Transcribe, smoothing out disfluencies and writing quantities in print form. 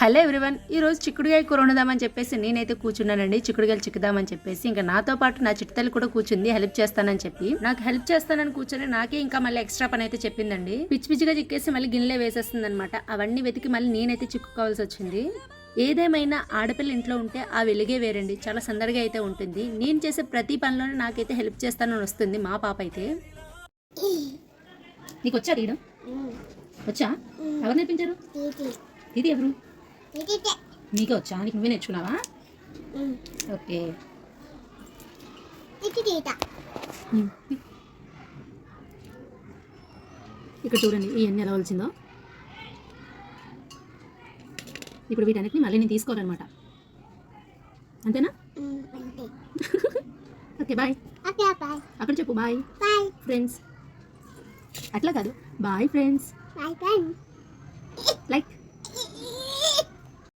Hello everyone, ఈరోజు చిక్కుడుగాయ కూర వండుదామని చెప్పేసి నేనైతే కూర్చున్నానండి. చిక్కుడుగాయలు చిక్కుదామని చెప్పేసి ఇంకా నాతో పాటు నా చిట్టుతల్లి కూడా కూర్చుంది హెల్ప్ చేస్తానని చెప్పి. నాకు హెల్ప్ చేస్తానని కూర్చొని నాకే ఇంకా మళ్ళీ ఎక్స్ట్రా పని అయితే చెప్పిందండి. పిచ్చి పిచ్చిగా చిక్కేసి మళ్ళీ గిన్నెలే వేసేస్తుంది అనమాట. అవన్నీ వెతికి మళ్ళీ నేనైతే చిక్కుకోవాల్సి వచ్చింది. ఏదేమైనా ఆడపిల్ల ఇంట్లో ఉంటే ఆ వెలుగే వేరండి, చాలా సందడిగా అయితే ఉంటుంది. నేను చేసే ప్రతి పనిలోనే నాకైతే హెల్ప్ చేస్తానని వస్తుంది మా పాప అయితే. నీకు వచ్చా తీయడం? వచ్చా? ఎవరు నేర్పించారు? ఇది ఎవరు? నీకే వచ్చా? నీకు నువ్వే నేర్చుకున్నావా? ఓకే. ఇక్కడ చూడండి ఇవన్నీ ఎలా వలిసిందో. ఇప్పుడు వీటన్నిటిని మళ్ళీ నేను తీసుకోవాలన్నమాట, అంతేనా? Okay bye. అక్కడ చెప్పు బాయ్ ఫ్రెండ్స్. అట్లా కాదు, బాయ్ ఫ్రెండ్స్ లైక్